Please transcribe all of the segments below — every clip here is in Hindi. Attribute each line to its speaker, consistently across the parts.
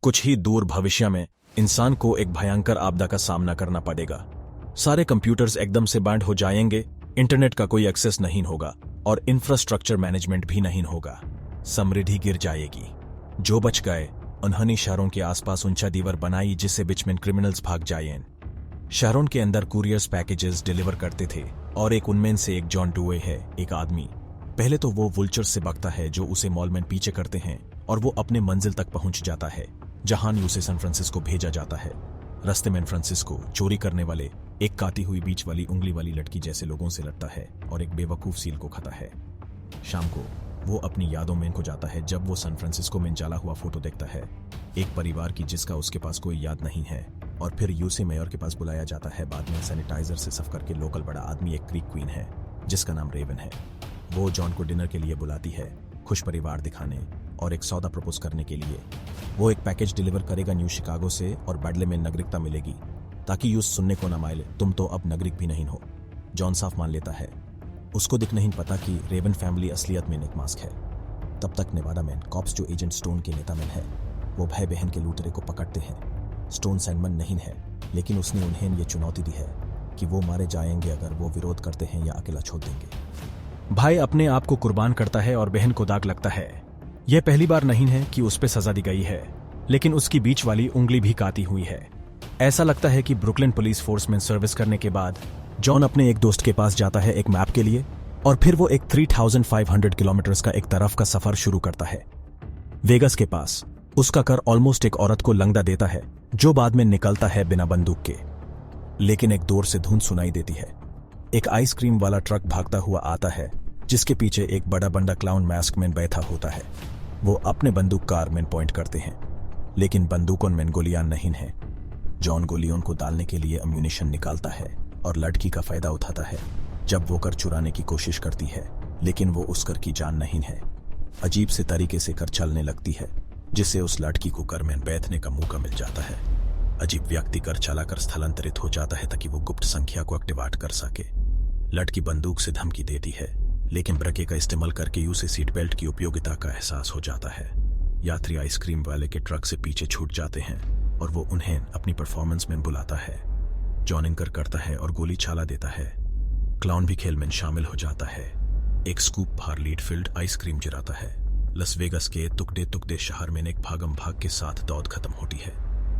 Speaker 1: कुछ ही दूर भविष्य में इंसान को एक भयंकर आपदा का सामना करना पड़ेगा। सारे कंप्यूटर्स एकदम से बैंड हो जाएंगे, इंटरनेट का कोई एक्सेस नहीं होगा और इंफ्रास्ट्रक्चर मैनेजमेंट भी नहीं होगा। समृद्धि गिर जाएगी। जो बच गए उन्होंने शहरों के आसपास ऊंचा दीवार बनाई जिससे बीच में क्रिमिनल्स भाग जाएं। शहरों के अंदर कुरियर्स पैकेजेस डिलीवर करते थे और एक उनमें से एक जॉन डुवे है, एक आदमी। पहले तो वो वुल्चर से बकता है जो उसे मॉल में पीछे करते हैं और वो अपने मंजिल तक पहुंच जाता है जहां उसे सैन फ्रांसिस्को भेजा जाता है। रास्ते में फ्रांसिस्को चोरी करने वाले एक काटी हुई बीच वाली उंगली वाली लड़की जैसे लोगों से लड़ता है और एक बेवकूफ सील को खाता है। शाम को वो अपनी यादों में खो जाता है जब वो सैन फ्रांसिस्को में जला हुआ फोटो देखता है, एक परिवार की जिसका उसके पास कोई याद नहीं है। और फिर यूसी मेयर के पास बुलाया जाता है। बाद में सैनिटाइजर से साफ करके लोकल बड़ा आदमी एक क्रीक क्वीन है जिसका नाम रेवन है। वो जॉन को डिनर के लिए बुलाती है, खुश परिवार दिखाने और एक सौदा प्रपोज करने के लिए। वो एक पैकेज डिलीवर करेगा न्यू शिकागो से और बदले में नागरिकता मिलेगी ताकि यूज सुनने को ना माइले तुम तो अब नागरिक भी नहीं हो। जॉन साफ मान लेता है। उसको दिख नहीं पता कि रेवन फैमिली असलियत में एक मास्क है। तब तक नेवाडा में कॉप्स जो एजेंट स्टोन के नेता में है वो भाई बहन के लूटेरे को पकड़ते हैं। स्टोन सैंडमैन नहीं है, लेकिन उसने उन्हें ये चुनौती दी है कि वो मारे जाएंगे अगर वो विरोध करते हैं या अकेला छोड़ देंगे। भाई अपने आप को कुर्बान करता है और बहन को दाग लगता है। यह पहली बार नहीं है कि उस पर सजा दी गई है, लेकिन उसकी बीच वाली उंगली भी काटी हुई है। ऐसा लगता है कि ब्रुकलिन पुलिस फोर्स में सर्विस करने के बाद जॉन अपने एक दोस्त के पास जाता है एक मैप के लिए और फिर वो एक 3500 किलोमीटर का एक तरफ का सफर शुरू करता है। वेगस के पास उसका कर ऑलमोस्ट एक औरत को लंगड़ा देता है जो बाद में निकलता है बिना बंदूक के। लेकिन एक दूर से धुन सुनाई देती है। एक आइसक्रीम वाला ट्रक भागता हुआ आता है जिसके पीछे एक बड़ा बंदा क्लाउन मास्क में बैठा होता है। वो अपने बंदूक कार में पॉइंट करते हैं, लेकिन बंदूकों में गोलियां नहीं है। जॉन गोलियों को डालने के लिए अम्यूनिशन निकालता है और लड़की का फायदा उठाता है जब वो कर चुराने की कोशिश करती है, लेकिन वो उस कर की जान नहीं है। अजीब से तरीके से कर चलने लगती है जिससे उस लड़की को कर में बैठने का मौका मिल जाता है। अजीब व्यक्ति कर चलाकर स्थलांतरित हो जाता है ताकि वो गुप्त संख्या को एक्टिवेट कर सके। लड़की बंदूक से धमकी देती है, लेकिन ब्रेक का इस्तेमाल करके उसे सीट बेल्ट की उपयोगिता का एहसास हो जाता है। यात्री आइसक्रीम वाले के ट्रक से पीछे छूट जाते हैं और वो उन्हें अपनी परफॉर्मेंस में बुलाता है। जॉन इनकर करता है और गोली छाला देता है। क्लाउन भी खेल में शामिल हो जाता है। एक स्कूप भार लीड फील्ड आइसक्रीम जिराता है। लस वेगस के तुकड़े तुकड़े शहर में एक भागम भाग के साथ दौड़ खत्म होती है।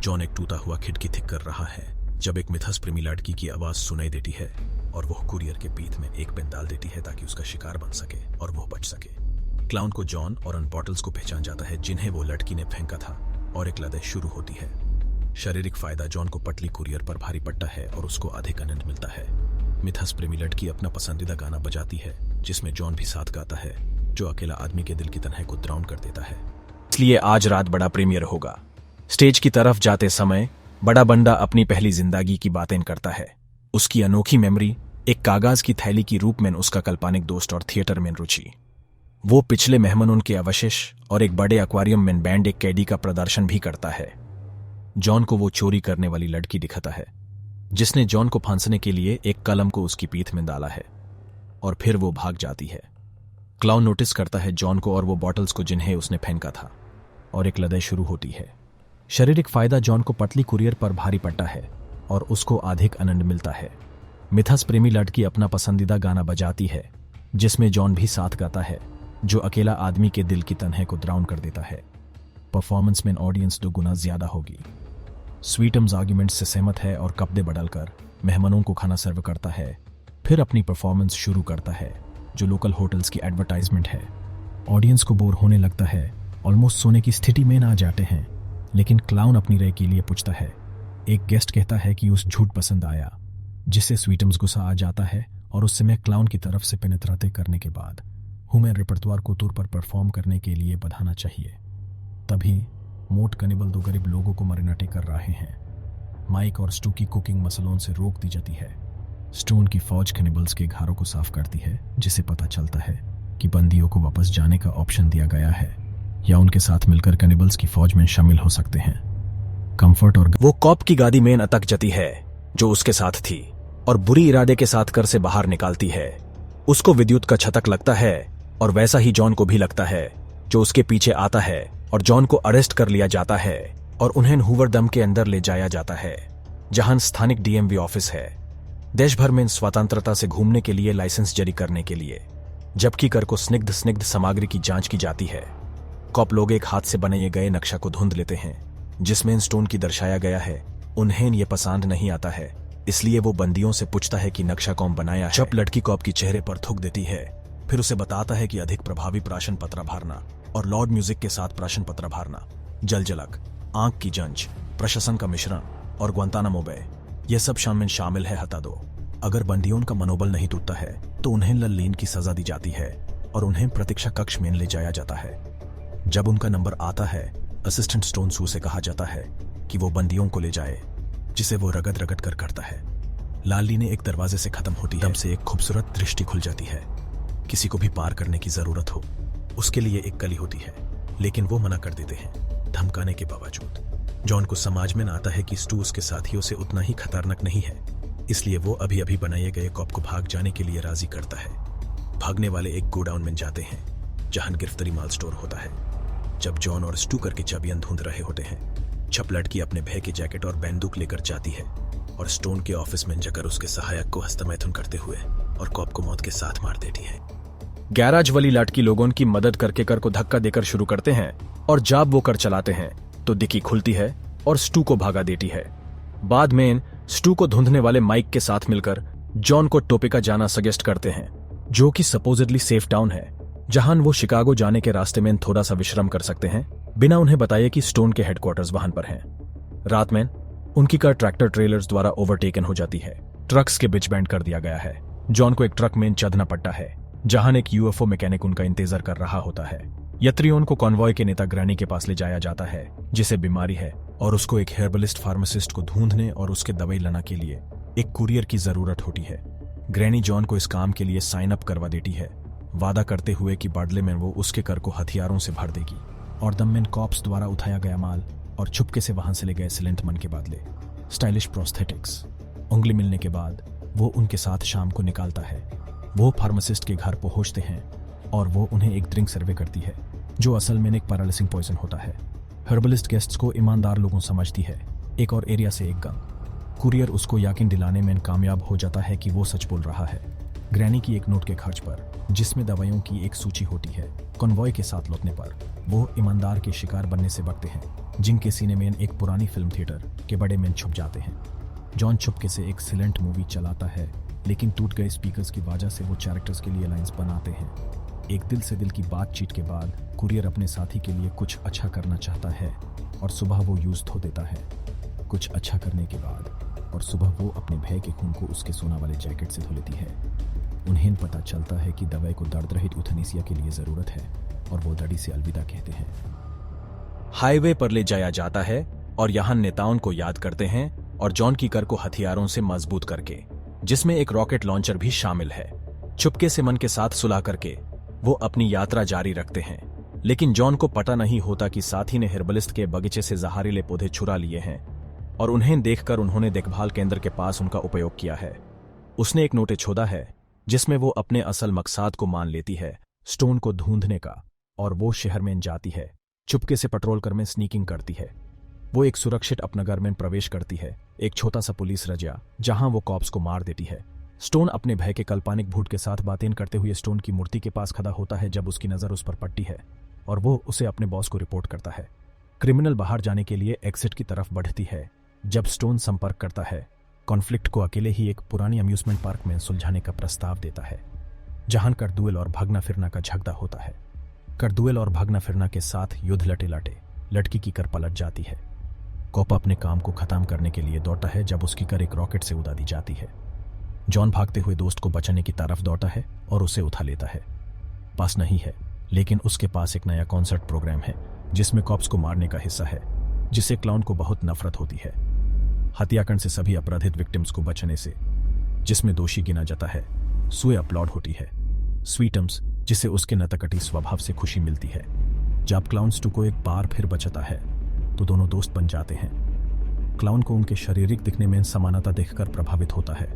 Speaker 1: जॉन एक टूटा हुआ खिड़की ठीक कर रहा है जब एक मिथस प्रेमी लड़की की आवाज सुनाई देती है और वो कुरियर के पीठ में एक पेन डाल देती है ताकि उसका शिकार बन सके और वो बच सके। क्लाउन को जॉन और उन बॉटल्स को पहचान जाता है जिन्हें वो लड़की ने फेंका था और एक लड़ाई शुरू होती है। शारीरिक फायदा जॉन को पटली कुरियर पर भारी पड़ता है और उसको अधिक आनंद मिलता है। मिथस प्रेमी लड़की अपना पसंदीदा गाना बजाती है जिसमें जॉन भी साथ गाता है, जो अकेला आदमी के दिल की तन्हाई को ड्राउन कर देता है। इसलिए आज रात बड़ा प्रीमियर होगा। स्टेज की तरफ जाते समय बड़ा बंदा अपनी पहली जिंदगी की बातें करता है। उसकी अनोखी मेमोरी, एक कागज की थैली की रूप में उसका काल्पनिक दोस्त और थिएटर में रुचि। वो पिछले मेहमानों के अवशेष और एक बड़े एक्वेरियम में बैंड एक कैडी का प्रदर्शन भी करता है। जॉन को वो चोरी करने वाली लड़की दिखाता है जिसने जॉन को फांसने के लिए एक कलम को उसकी पीठ में डाला है और फिर वो भाग जाती है। क्लाउन नोटिस करता है जॉन को और वो बॉटल्स को जिन्हें उसने फेंका था और एक लड़ाई शुरू होती है। शारीरिक फायदा जॉन को पतली कुरियर पर भारी पड़ता है और उसको अधिक आनंद मिलता है। मिथस प्रेमी लड़की अपना पसंदीदा गाना बजाती है जिसमें जॉन भी साथ गाता है, जो अकेला आदमी के दिल की तन्हाई को ड्राउन कर देता है। परफॉर्मेंस में ऑडियंस 2 गुना ज्यादा होगी। स्वीटम्स आर्ग्यूमेंट से सहमत है और कपड़े बदलकर मेहमानों को खाना सर्व करता है। फिर अपनी परफॉर्मेंस शुरू करता है जो लोकल होटल्स की एडवर्टाइजमेंट है। ऑडियंस को बोर होने लगता है, ऑलमोस्ट सोने की स्थिति में ना जाते हैं, लेकिन क्लाउन अपनी राय के लिए पूछता है। एक गेस्ट कहता है कि उस झूठ पसंद आया, जिससे स्वीटम्स गुस्सा आ जाता है और उस समय क्लाउन की तरफ से पेनित्राते करने के बाद हुमेन रिपर्टवार को टूर पर परफॉर्म करने के लिए बढ़ाना चाहिए। तभी मोट कनिबल 2 गरीब लोगों को मरिनाटे कर रहे हैं। माइक और स्टू की कुकिंग मसलों से रोक दी जाती है। स्टोन की फौज कनिबल्स के घरों को साफ करती है, जिससे पता चलता है कि बंदियों को वापस जाने का ऑप्शन दिया गया है या उनके साथ मिलकर कनिबल्स की फौज में शामिल हो सकते हैं। कंफर्ट और वो कॉप की गाड़ी में अटक जाती है जो उसके साथ थी और बुरी इरादे के साथ कर से बाहर निकालती है। उसको विद्युत का छटक लगता है और वैसा ही जॉन को भी लगता है, जो उसके पीछे आता है और जॉन को अरेस्ट कर लिया जाता है। और उन्हें हूवर डैम के अंदर ले जाया जाता है, जहां स्थानिक डीएमवी ऑफिस है, देश भर में स्वतंत्रता से घूमने के लिए लाइसेंस जारी करने के लिए। जबकि कर को स्निग्ध सामग्री की जांच की जाती है। कॉप लोग एक हाथ से बनाए गए नक्शा को ढूंढ लेते हैं, जिसमें स्टोन की दर्शाया गया है। उन्हें ये पसंद नहीं आता है, इसलिए वो बंदियों से पूछता है कि नक्शा कौन बनाया है। जब लड़की कॉप की चेहरे पर थूक देती है, फिर उसे बताता है कि अधिक प्रभावी प्राशन पत्र भरना और लाउड म्यूजिक के साथ प्राशन पत्र भरना, जलजलक, आंख की जंच, प्रशासन का मिश्रण और ग्वांतानामो बे, ये सब शामिल है। हटा दो। अगर बंदियों का मनोबल नहीं टूटता है तो उन्हें लल्लीन की सजा दी जाती है और उन्हें प्रतीक्षा कक्ष में ले जाया जाता है। जब उनका नंबर आता है, असिस्टेंट स्टोन सू से कहा जाता है कि वो बंदियों को ले जाए, जिसे वो रगड़ रगड़ कर करता है। लाली ने एक दरवाजे से खत्म होती है, दम से एक खूबसूरत दृष्टि खुल जाती है। किसी को भी पार करने की जरूरत हो, उसके लिए एक कली होती है, लेकिन वो मना कर देते हैं, धमकाने के बावजूद। जॉन को समझ में आता है कि स्टू उसके साथियों से उतना ही खतरनाक नहीं है, इसलिए वो अभी अभी बनाए गए कॉप को भाग जाने के लिए राजी करता है। भागने वाले एक गोडाउन में जाते हैं, जहां गिरफ्तारी माल स्टोर होता है। जब जॉन और स्टू करके चाबियां ढूंढ रहे होते हैं, छप लड़की अपने भय की जैकेट और बंदूक लेकर जाती है और स्टोन के ऑफिस में जाकर उसके सहायक को हस्तमैथुन करते हुए और कॉप को मौत के साथ मार देती है। गैराज वाली लड़की लोगों की मदद करके कर को धक्का देकर शुरू करते हैं और जब वो कर चलाते हैं तो डिक्की खुलती है और स्टू को भागा देती है। बाद में स्टू को ढूंढने वाले माइक के साथ मिलकर जॉन को टोपिका जाना सजेस्ट करते हैं, जो कि सपोजिटली सेफ टाउन है, जहां वो शिकागो जाने के रास्ते में थोड़ा सा विश्राम कर सकते हैं, बिना उन्हें बताए कि स्टोन के हेडक्वार्टर्स वहां पर हैं। रात में उनकी कार ट्रैक्टर ट्रेलर्स द्वारा ओवरटेकन हो जाती है। ट्रक्स के बीच बैंड कर दिया गया है। जॉन को एक ट्रक में चढ़ना पड़ता है, जहां एक यूएफओ मैकेनिक उनका इंतजार कर रहा होता है। यात्रियों को कॉन्वॉय के नेता ग्रैनी के पास ले जाया जाता है, जिसे बीमारी है और उसको एक हेर्बलिस्ट फार्मासिस्ट को ढूंढने और उसके दवाई लाना के लिए एक कुरियर की जरूरत होती है। ग्रैनी जॉन को इस काम के लिए साइन अप करवा देती है, वादा करते हुए कि बदले में वो उसके कर को हथियारों से भर देगी और दममेन कॉप्स द्वारा उठाया गया माल और चुपके से वहां से ले गए सिलेंट मन के बदले स्टाइलिश प्रोस्थेटिक्स। उंगली मिलने के बाद वो उनके साथ शाम को निकालता है। वो फार्मासिस्ट के घर पहुंचते हैं और वो उन्हें एक ड्रिंक सर्वे करती है, जो असल में एक पैरालिसिंग पॉइजन होता है। हर्बलिस्ट गेस्ट्स को ईमानदार लोगों समझती है। एक और एरिया से एक गन कुरियर उसको यकीन दिलाने में कामयाब हो जाता है कि वो सच बोल रहा है। ग्रैनी की एक नोट के खर्च पर, जिसमें दवाइयों की एक सूची होती है, कॉन्वॉय के साथ लौटने पर वो ईमानदार के शिकार बनने से बचते हैं, जिनके सीने में एक पुरानी फिल्म थिएटर के बड़े में छुप जाते हैं। जॉन चुपके से एक सिलेंट मूवी चलाता है, लेकिन टूट गए स्पीकर्स की वजह से वो कैरेक्टर्स के लिए लाइंस बनाते हैं। एक दिल से दिल की बातचीत के बाद कुरियर अपने साथी के लिए कुछ अच्छा करना चाहता है और सुबह वो यूज धो देता है। कुछ अच्छा करने के बाद और सुबह वो अपने भय के खून को उसके सोना वाले जैकेट से धो लेती है। उन्हें पता चलता है कि दवाई को दर्द रहित यूथेनेसिया के लिए जरूरत है और वो दड़ी से अलविदा कहते हैं। हाईवे पर ले जाया जाता है और यहाँ नेताओं को याद करते हैं और जॉन की कर को हथियारों से मजबूत करके, जिसमें एक रॉकेट लॉन्चर भी शामिल है। चुपके से मन के साथ सुलह करके वो अपनी यात्रा जारी रखते हैं, लेकिन जॉन को पता नहीं होता कि साथी ने हर्बलिस्ट के बगीचे से जहरीले पौधे चुरा लिए हैं और उन्हें देखकर उन्होंने देखभाल केंद्र के पास उनका उपयोग किया है। उसने एक नोटे छोड़ा है, जिसमें वो अपने असल मकसद को मान लेती है, स्टोन को ढूंढने का, और वो शहर में जाती है। चुपके से पेट्रोल कर में स्नीकिंग करती है। वो एक सुरक्षित अपनगर में प्रवेश करती है, एक छोटा सा पुलिस रजिया, जहां वो कॉप्स को मार देती है। स्टोन अपने भय के काल्पनिक भूत के साथ बातें करते हुए स्टोन की मूर्ति के पास खड़ा होता है जब उसकी नजर उस पर पड़ती है और वो उसे अपने बॉस को रिपोर्ट करता है। क्रिमिनल बाहर जाने के लिए एग्जिट की तरफ बढ़ती है जब स्टोन संपर्क करता है। कॉन्फ्लिक्ट को अकेले ही एक पुरानी अम्यूजमेंट पार्क में सुलझाने का प्रस्ताव देता है, जहां करदुएल और भागना फिरना का झगड़ा होता है। करदुएल और भागना फिरना के साथ युद्ध लटे लटे लड़की की कर पलट जाती है। कॉप अपने काम को खत्म करने के लिए दौड़ता है जब उसकी कर एक रॉकेट से उड़ा दी जाती है। जॉन भागते हुए दोस्त को बचाने की तरफ दौड़ता है और उसे उठा लेता है। पास नहीं है, लेकिन उसके पास एक नया कॉन्सर्ट प्रोग्राम है जिसमें कॉप्स को मारने का हिस्सा है, जिससे क्लाउन को बहुत नफरत होती है। हत्याकांड से सभी अपराधित विक्टिम्स को बचने से, जिसमें दोषी गिना जाता है, सुए अपलॉड होती है। स्वीटम्स, जिसे उसके नतकटी स्वभाव से खुशी मिलती है। जब क्लाउन स्टू को एक बार फिर बचाता है तो दोनों दोस्त बन जाते हैं। क्लाउन को उनके शारीरिक दिखने में समानता देखकर प्रभावित होता है।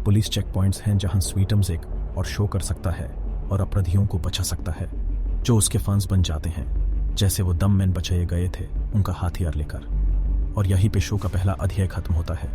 Speaker 1: पुलिस चेक पॉइंट्स हैं जहां स्वीटम्स एक और शो कर सकता है और अपराधियों को बचा सकता है, जो उसके फंस बन जाते हैं, जैसे वो दम में बचाए गए थे उनका हथियार लेकर। और यहीं पे शो का पहला अध्याय खत्म होता है।